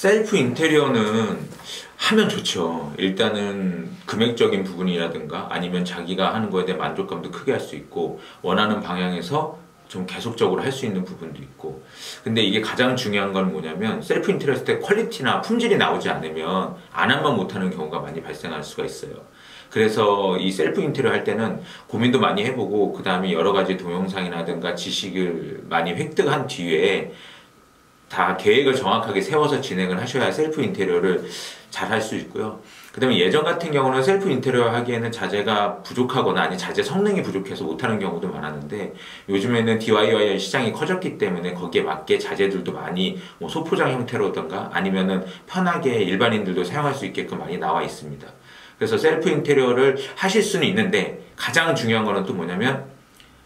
셀프 인테리어는 하면 좋죠. 일단은 금액적인 부분이라든가 아니면 자기가 하는 거에 대한 만족감도 크게 할 수 있고 원하는 방향에서 좀 계속적으로 할 수 있는 부분도 있고. 근데 이게 가장 중요한 건 뭐냐면 셀프 인테리어 했을 때 퀄리티나 품질이 나오지 않으면 안 하면 못하는 경우가 많이 발생할 수가 있어요. 그래서 이 셀프 인테리어 할 때는 고민도 많이 해보고 그 다음에 여러 가지 동영상이라든가 지식을 많이 획득한 뒤에 다 계획을 정확하게 세워서 진행을 하셔야 셀프 인테리어를 잘 할 수 있고요. 그 다음에 예전 같은 경우는 셀프 인테리어 하기에는 자재가 부족하거나 아니 자재 성능이 부족해서 못하는 경우도 많았는데 요즘에는 DIY 시장이 커졌기 때문에 거기에 맞게 자재들도 많이 뭐 소포장 형태로든가 아니면은 편하게 일반인들도 사용할 수 있게끔 많이 나와 있습니다. 그래서 셀프 인테리어를 하실 수는 있는데 가장 중요한 거는 또 뭐냐면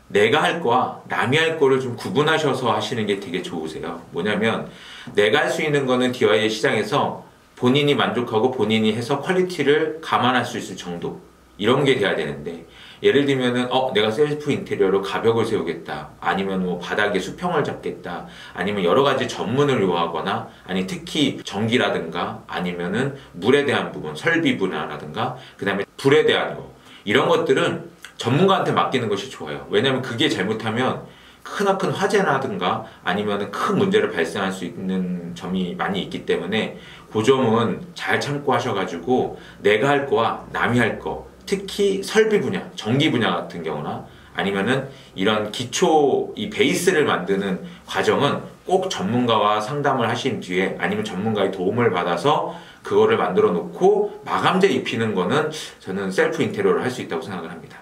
내가 할 거와 남이 할 거를 좀 구분하셔서 하시는 게 되게 좋으세요. 뭐냐면 내가 할 수 있는 거는 DIY 시장에서 본인이 만족하고 본인이 해서 퀄리티를 감안할 수 있을 정도 이런 게 돼야 되는데 예를 들면은 내가 셀프 인테리어로 가벽을 세우겠다 아니면 뭐 바닥에 수평을 잡겠다 아니면 여러 가지 전문을 요하거나 아니 특히 전기라든가 아니면은 물에 대한 부분 설비 분야라든가 그 다음에 불에 대한 거 이런 것들은 전문가한테 맡기는 것이 좋아요. 왜냐면 그게 잘못하면 크나큰 화재라든가 아니면 큰 문제를 발생할 수 있는 점이 많이 있기 때문에 그 점은 잘 참고하셔가지고 내가 할 거와 남이 할 거 특히 설비 분야, 전기 분야 같은 경우나 아니면은 이런 기초 이 베이스를 만드는 과정은 꼭 전문가와 상담을 하신 뒤에 아니면 전문가의 도움을 받아서 그거를 만들어 놓고 마감재 입히는 거는 저는 셀프 인테리어를 할 수 있다고 생각을 합니다.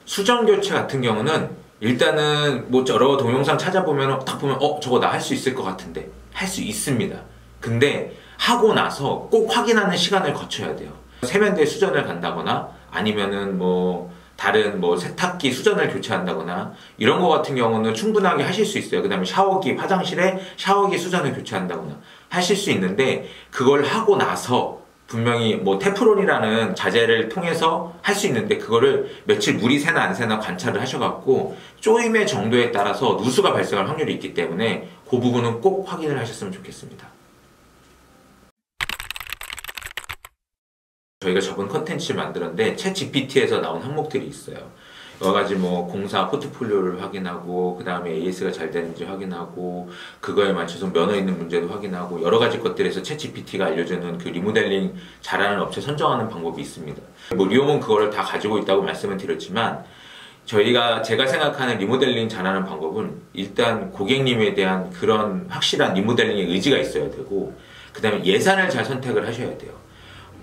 수전 교체 같은 경우는 일단은 뭐 여러 동영상 찾아보면 딱 보면 저거 나 할 수 있을 것 같은데 할 수 있습니다. 근데 하고 나서 꼭 확인하는 시간을 거쳐야 돼요. 세면대 수전을 간다거나 아니면은 뭐 다른 뭐 세탁기 수전을 교체한다거나 이런 거 같은 경우는 충분하게 하실 수 있어요. 그 다음에 샤워기, 화장실에 샤워기 수전을 교체한다거나 하실 수 있는데 그걸 하고 나서 분명히 뭐 테프론이라는 자재를 통해서 할 수 있는데 그거를 며칠 물이 새나 안 새나 관찰을 하셔갖고 조임의 정도에 따라서 누수가 발생할 확률이 있기 때문에 그 부분은 꼭 확인을 하셨으면 좋겠습니다. 저희가 저번 컨텐츠를 만들었는데 챗GPT에서 나온 항목들이 있어요. 여러 가지 뭐 공사 포트폴리오를 확인하고 그 다음에 AS가 잘 되는지 확인하고 그거에 맞춰서 면허 있는 문제도 확인하고 여러 가지 것들에서 챗GPT가 알려주는 그 리모델링 잘하는 업체 선정하는 방법이 있습니다. 뭐 리움은 그거를 다 가지고 있다고 말씀을 드렸지만 제가 생각하는 리모델링 잘하는 방법은 일단 고객님에 대한 그런 확실한 리모델링의 의지가 있어야 되고 그 다음에 예산을 잘 선택을 하셔야 돼요.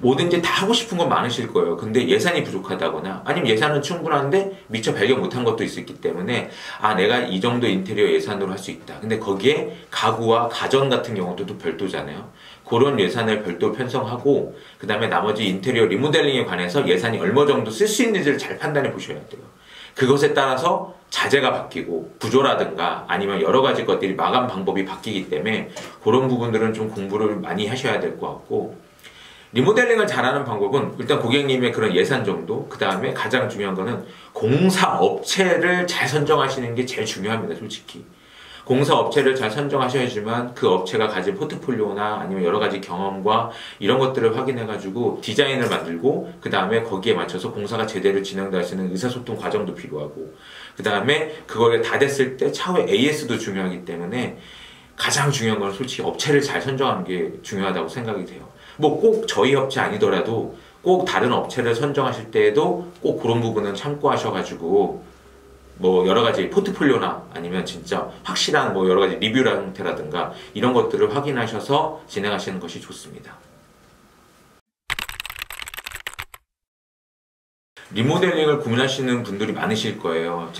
뭐든지 다 하고 싶은 건 많으실 거예요. 근데 예산이 부족하다거나 아니면 예산은 충분한데 미처 발견 못한 것도 있었기 때문에 내가 이 정도 인테리어 예산으로 할 수 있다. 근데 거기에 가구와 가전 같은 경우도 또 별도잖아요. 그런 예산을 별도 편성하고 그 다음에 나머지 인테리어 리모델링에 관해서 예산이 얼마 정도 쓸 수 있는지를 잘 판단해 보셔야 돼요. 그것에 따라서 자재가 바뀌고 구조라든가 아니면 여러 가지 것들이 마감 방법이 바뀌기 때문에 그런 부분들은 좀 공부를 많이 하셔야 될 것 같고 리모델링을 잘하는 방법은 일단 고객님의 그런 예산 정도 그 다음에 가장 중요한 거는 공사 업체를 잘 선정하시는 게 제일 중요합니다. 솔직히 공사 업체를 잘 선정하셔야지만 그 업체가 가진 포트폴리오나 아니면 여러 가지 경험과 이런 것들을 확인해 가지고 디자인을 만들고 그 다음에 거기에 맞춰서 공사가 제대로 진행될 수 있는 의사소통 과정도 필요하고 그 다음에 그거를 다 됐을 때 차후에 AS도 중요하기 때문에 가장 중요한 건 솔직히 업체를 잘 선정하는 게 중요하다고 생각이 돼요. 뭐 꼭 저희 업체 아니더라도 꼭 다른 업체를 선정하실 때에도 꼭 그런 부분은 참고하셔가지고 뭐 여러 가지 포트폴리오나 아니면 진짜 확실한 뭐 여러 가지 리뷰 형태라든가 이런 것들을 확인하셔서 진행하시는 것이 좋습니다. 리모델링을 고민하시는 분들이 많으실 거예요.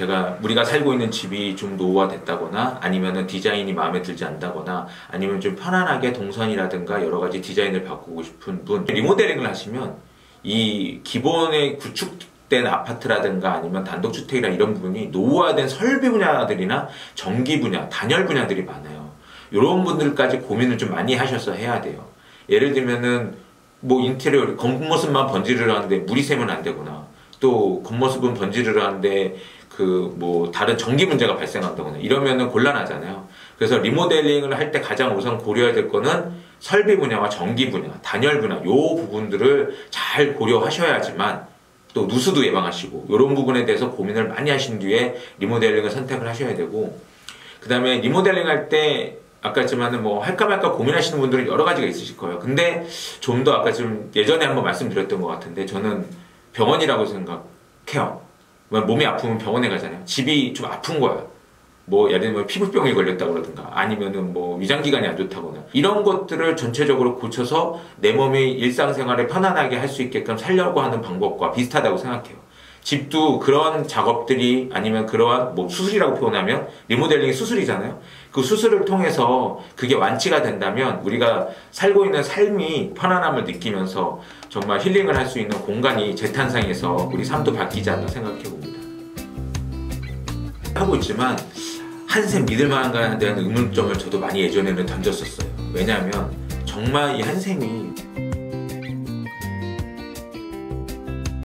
우리가 살고 있는 집이 좀 노후화됐다거나 아니면은 디자인이 마음에 들지 않다거나 아니면 좀 편안하게 동선이라든가 여러 가지 디자인을 바꾸고 싶은 분 리모델링을 하시면 이 기본에 구축된 아파트라든가 아니면 단독주택이나 이런 부분이 노후화된 설비 분야들이나 전기 분야, 단열 분야들이 많아요. 이런 분들까지 고민을 좀 많이 하셔서 해야 돼요. 예를 들면은 뭐 인테리어 겉모습만 번지르르 하는데 물이 새면 안 되구나. 또 겉모습은 번지르르 하는데 그 뭐 다른 전기 문제가 발생한다거나 이러면은 곤란하잖아요. 그래서 리모델링을 할 때 가장 우선 고려해야 될 거는 설비 분야와 전기 분야, 단열 분야 요 부분들을 잘 고려하셔야지만 또 누수도 예방하시고 이런 부분에 대해서 고민을 많이 하신 뒤에 리모델링을 선택을 하셔야 되고, 그 다음에 리모델링 할 때 아까 했지만은 뭐 할까 말까 고민하시는 분들은 여러 가지가 있으실 거예요. 근데 좀 더 아까 좀 예전에 한번 말씀드렸던 것 같은데 저는 병원이라고 생각해요. 몸이 아프면 병원에 가잖아요. 집이 좀 아픈 거야. 뭐 예를 들면 피부병이 걸렸다 그러든가 아니면은 뭐 위장기관이 안 좋다거나 이런 것들을 전체적으로 고쳐서 내 몸이 일상생활에 편안하게 할 수 있게끔 살려고 하는 방법과 비슷하다고 생각해요. 집도 그런 작업들이 아니면 그러한 뭐 수술이라고 표현하면 리모델링이 수술이잖아요. 그 수술을 통해서 그게 완치가 된다면 우리가 살고 있는 삶이 편안함을 느끼면서 정말 힐링을 할 수 있는 공간이 재탄생해서 우리 삶도 바뀌지 않나 생각해 봅니다. 하고 있지만 한샘 믿을 만한가에 대한 의문점을 저도 많이 예전에는 던졌었어요. 왜냐하면 정말 이 한샘이